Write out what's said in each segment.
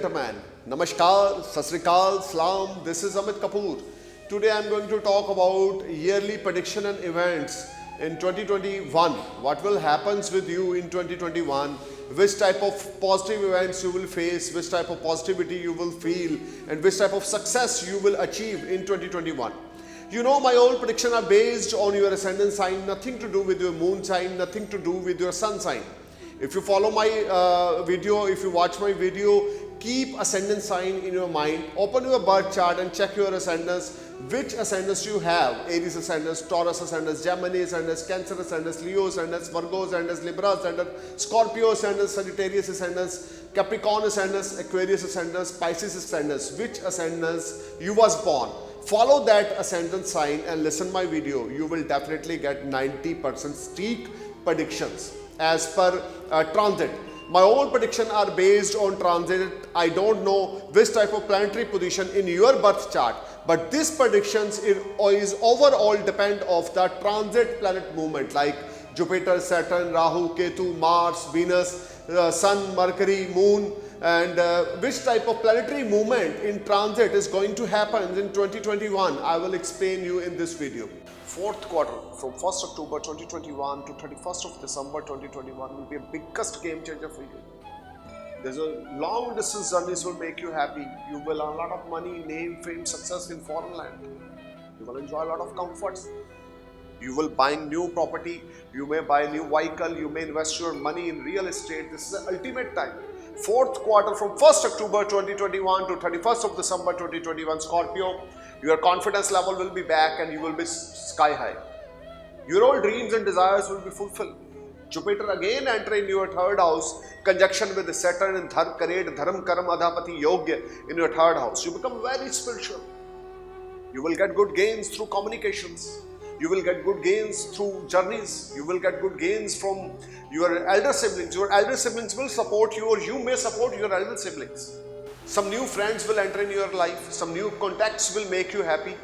gentlemen, Namaskar, Sat Sri Akal, Salam, this is Amit Kapoor. Today I am going to talk about yearly prediction and events in 2021. What will happen with you in 2021, which type of positive events you will face, which type of positivity you will feel, and which type of success you will achieve in 2021. You know, my all predictions are based on your ascendant sign, nothing to do with your moon sign, nothing to do with your sun sign. If you follow my video, if you watch my video, keep ascendant sign in your mind, open your birth chart and check your ascendants, which ascendants you have. Aries ascendants, Taurus ascendants, Gemini ascendants, Cancer ascendants, Leo ascendants, Virgo ascendants, Libra ascendants, Scorpio ascendants, Sagittarius ascendants, Capricorn ascendants, Aquarius ascendants, Pisces ascendants, which ascendants you was born. Follow that ascendant sign and listen my video. You will definitely get 90% streak predictions as per transit. My own predictions are based on transit. I don't know which type of planetary position in your birth chart, but this predictions is overall depend of the transit planet movement like Jupiter, Saturn, Rahu, Ketu, Mars, Venus, Sun, Mercury, Moon, and which type of planetary movement in transit is going to happen in 2021. I will explain you in this video. Fourth quarter from 1st October 2021 to 31st of December 2021 will be a biggest game changer for you. There's a long distance journeys will make you happy. You will earn a lot of money, name, fame, success in foreign land. You will enjoy a lot of comforts. You will buy new property. You may buy a new vehicle. You may invest your money in real estate. This is the ultimate time. Fourth quarter from 1st October 2021 to 31st of December 2021, Scorpio, your confidence level will be back and you will be sky high. Your old dreams and desires will be fulfilled. Jupiter again entering your third house, conjunction with the Saturn in Dharm Kared, Dharam Karam Adhapati Yogya in your third house. You become very spiritual. You will get good gains through communications. You will get good gains through journeys. You will get good gains from your elder siblings. Your elder siblings will support you, or you may support your elder siblings. Some new friends will enter in your life. Some new contacts will make you happy.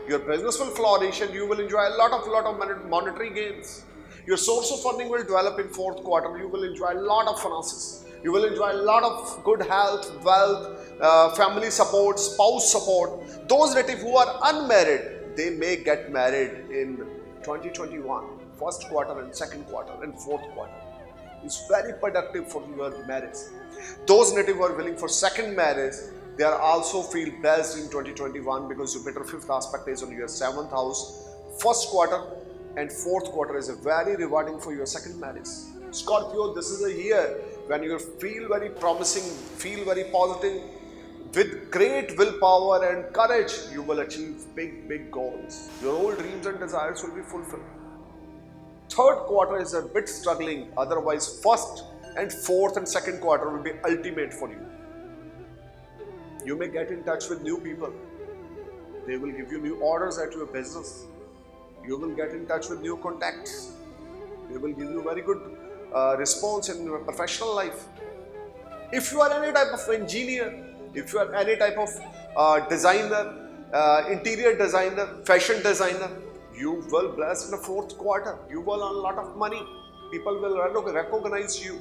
Your business will flourish and you will enjoy a lot of monetary gains. Your source of funding will develop in fourth quarter. You will enjoy a lot of finances. You will enjoy a lot of good health, wealth, family support, spouse support. Those relatives who are unmarried, they may get married in 2021, first quarter and second quarter and fourth quarter. It's very productive for your marriage. Those native who are willing for second marriage, they are also feel blessed in 2021 because Jupiter fifth aspect is on your seventh house. First quarter and fourth quarter is a very rewarding for your second marriage. Scorpio, this is a year when you feel very promising, feel very positive. With great willpower and courage, you will achieve big goals. Your old dreams and desires will be fulfilled. Third quarter is a bit struggling, otherwise first and fourth and second quarter will be ultimate for you. You may get in touch with new people. They will give you new orders at your business. You will get in touch with new contacts. They will give you very good response in your professional life. If you are any type of engineer, if you are any type of designer, interior designer, fashion designer, you will bless in the fourth quarter. You will earn a lot of money. People will recognize you.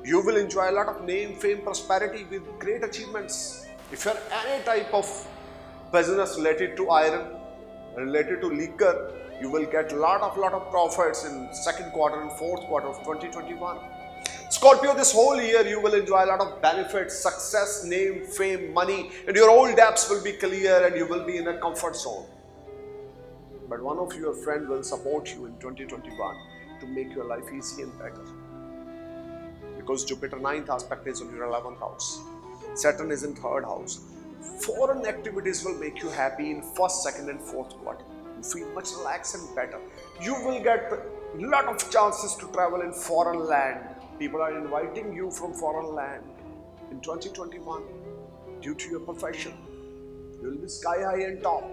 You will enjoy a lot of name, fame, prosperity with great achievements. If you are any type of business related to iron, related to liquor, you will get a lot of profits in second quarter and fourth quarter of 2021. Scorpio, this whole year you will enjoy a lot of benefits, success, name, fame, money, and your old debts will be clear and you will be in a comfort zone. But one of your friends will support you in 2021 to make your life easy and better. Because Jupiter 9th aspect is on your 11th house. Saturn is in 3rd house. Foreign activities will make you happy in 1st, 2nd and 4th quarter. You feel much relaxed and better. You will get a lot of chances to travel in foreign land. People are inviting you from foreign land in 2021 due to your profession. You will be sky high and top.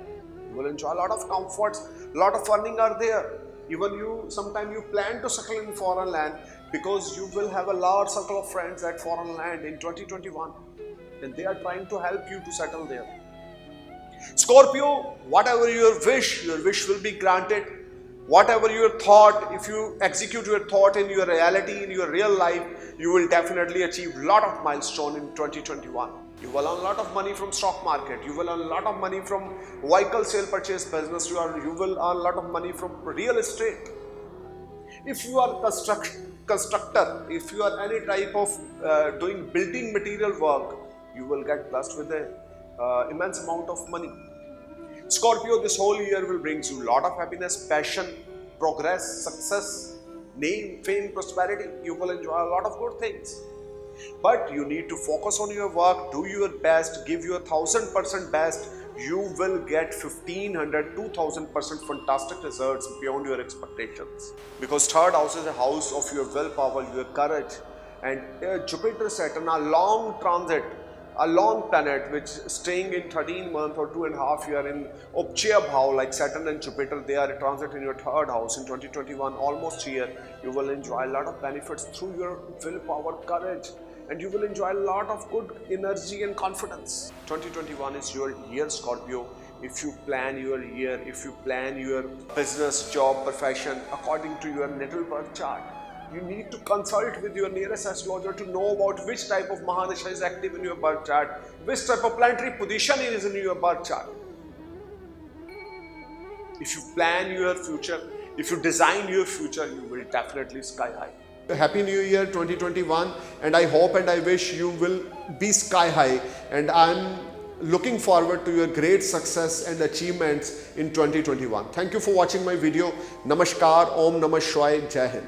You will enjoy a lot of comforts, a lot of earning are there. Even you, sometimes you plan to settle in foreign land because you will have a large circle of friends at foreign land in 2021 and they are trying to help you to settle there. Scorpio, whatever your wish will be granted. Whatever your thought, if you execute your thought in your reality, in your real life, you will definitely achieve a lot of milestone in 2021. You will earn a lot of money from stock market. You will earn a lot of money from vehicle sale purchase business. You will earn a lot of money from real estate. If you are constructor, if you are any type of doing building material work, you will get blessed with an immense amount of money. Scorpio, this whole year will bring you a lot of happiness, passion, progress, success, name, fame, prosperity. You will enjoy a lot of good things. But you need to focus on your work, do your best, give your 1000% best. You will get 1500, 2000% fantastic results beyond your expectations. Because third house is a house of your willpower, your courage, and Jupiter Saturn, a long transit, a long planet which staying in 13 months or 2.5 years in Upchaya Bhav, like Saturn and Jupiter, they are a transit in your third house in 2021, almost here. You will enjoy a lot of benefits through your willpower, courage, and you will enjoy a lot of good energy and confidence. 2021 is your year, Scorpio. If you plan your year, if you plan your business, job, profession according to your natal birth chart, you need to consult with your nearest astrologer to know about which type of Mahadasha is active in your birth chart, which type of planetary position is in your birth chart. If you plan your future, if you design your future, you will definitely sky high. Happy New Year 2021, and I hope and I wish you will be sky high, and I'm looking forward to your great success and achievements in 2021. Thank you for watching my video. Namaskar, Om Namah Shivaya, Jai Hind.